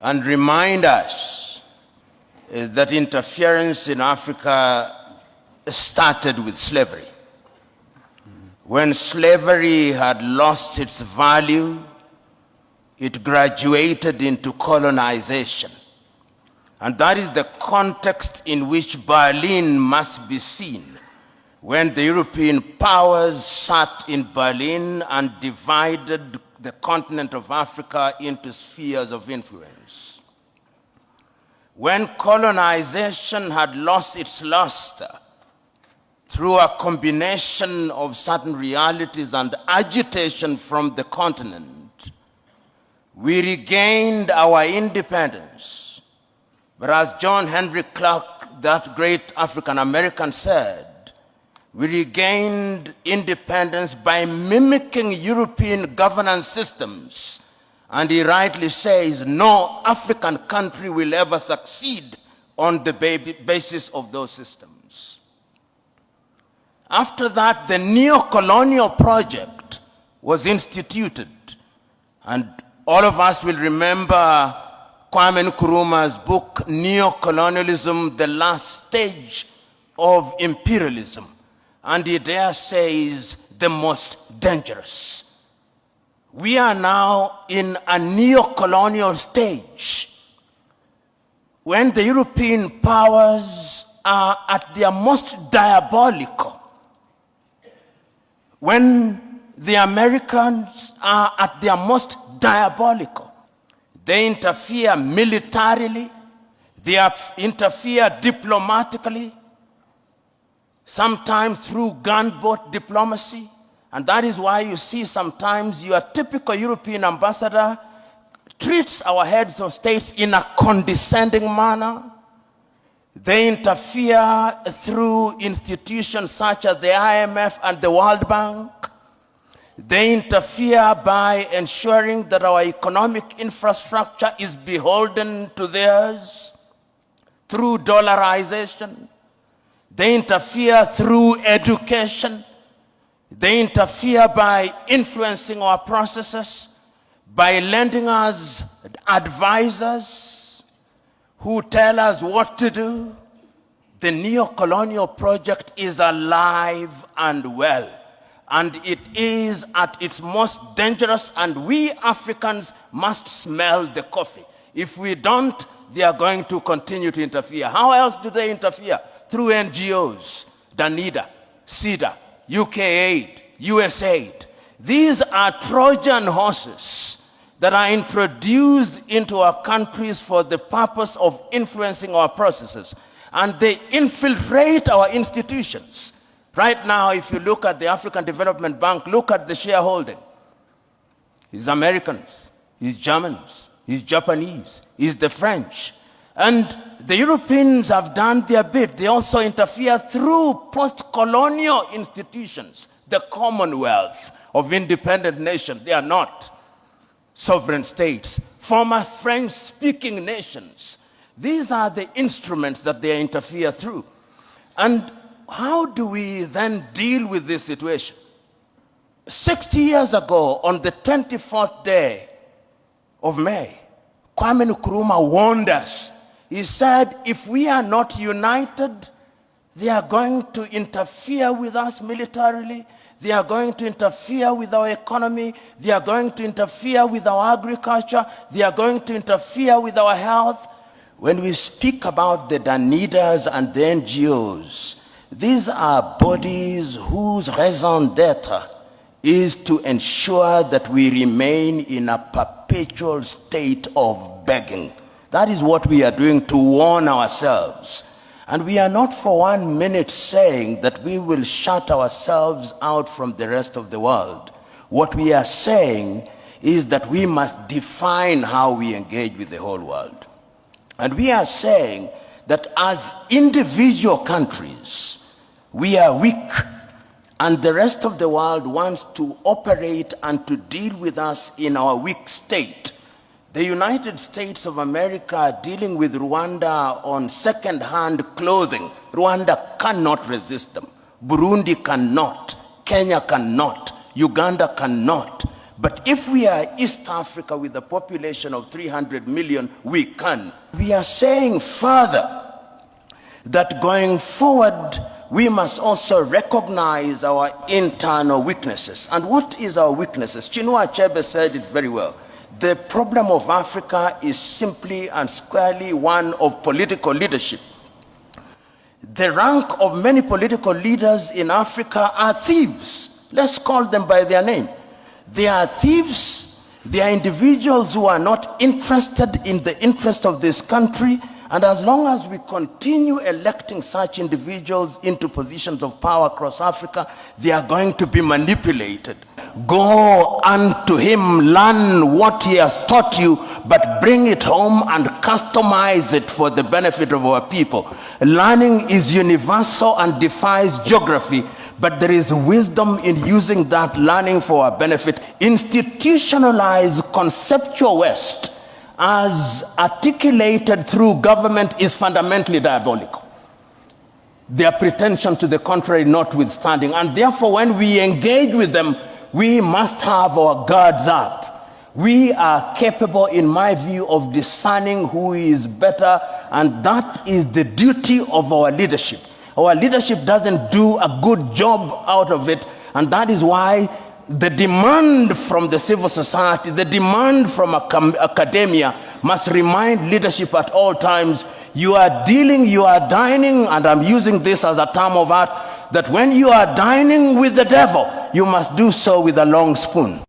and remind us that interference in Africa started with slavery. When slavery had lost its value, it graduated into colonization. And that is the context in which Berlin must be seen when the European powers sat in Berlin and divided the continent of Africa into spheres of influence. When colonization had lost its luster through a combination of certain realities and agitation from the continent, we regained our independence. But as John Henry Clark, that great African-American, said, we regained independence by mimicking European governance systems. And he rightly says, no African country will ever succeed on the basis of those systems. After that, the neo-colonial project was instituted. And all of us will remember Kwame Nkrumah's book, Neo-Colonialism, the Last Stage of Imperialism. And he there says, the most dangerous. We are now in a neo-colonial stage when the European powers are at their most diabolical, when the Americans are at their most diabolical. They interfere militarily, they interfere diplomatically, sometimes through gunboat diplomacy. And that is why you see sometimes your typical European ambassador treats our heads of states in a condescending manner. They interfere through institutions such as the IMF and the World Bank. They interfere by ensuring that our economic infrastructure is beholden to theirs through dollarization. They interfere through education. They interfere by influencing our processes, by lending us advisors who tell us what to do. The neo-colonial project is alive and well, and it is at its most dangerous, and we Africans must smell the coffee. If we don't, they are going to continue to interfere. How else do they interfere? Through NGOs, Danida, CIDA, UK Aid, USAID. These are Trojan horses that are introduced into our countries for the purpose of influencing our processes. And they infiltrate our institutions. Right now, if you look at the African Development Bank, look at the shareholding. It's Americans, it's Germans, it's Japanese, it's the French. And the Europeans have done their bit. They also interfere through post-colonial institutions, the Commonwealth of independent nations. They are not sovereign states, former French-speaking nations. These are the instruments that they interfere through. And how do we then deal with this situation? 60 years ago, on the 24th day of May, Kwame Nkrumah warned us. He said, if we are not united, they are going to interfere with us militarily. They are going to interfere with our economy. They are going to interfere with our agriculture. They are going to interfere with our health. When we speak about the Danidas and the NGOs, these are bodies whose raison d'etre is to ensure that we remain in a perpetual state of begging. That is what we are doing to warn ourselves. And we are not for 1 minute saying that we will shut ourselves out from the rest of the world. What we are saying is that we must define how we engage with the whole world. And we are saying that as individual countries, we are weak, and the rest of the world wants to operate and to deal with us in our weak state. The United States of America are dealing with Rwanda on second-hand clothing. Rwanda cannot resist them. Burundi cannot. Kenya cannot. Uganda cannot. But if we are East Africa with a population of 300 million, we can. We are saying further that going forward, we must also recognize our internal weaknesses. And what is our weaknesses? Chinua Achebe said it very well. The problem of Africa is simply and squarely one of political leadership. The rank of many political leaders in Africa are thieves. Let's call them by their name. They are thieves. They are individuals who are not interested in the interest of this country. And as long as we continue electing such individuals into positions of power across Africa, they are going to be manipulated. Go unto him, learn what he has taught you, but bring it home and customize it for the benefit of our people. Learning is universal and defies geography, but there is wisdom in using that learning for our benefit. Institutionalized conceptual West, as articulated through government, is fundamentally diabolical. Their pretension to the contrary notwithstanding. And therefore, when we engage with them, we must have our guards up. We are capable, in my view, of discerning who is better, and that is the duty of our leadership. Our leadership doesn't do a good job out of it, and that is why the demand from the civil society, the demand from academia must remind leadership at all times, you are dealing, you are dining, and I'm using this as a term of art, that when you are dining with the devil, you must do so with a long spoon.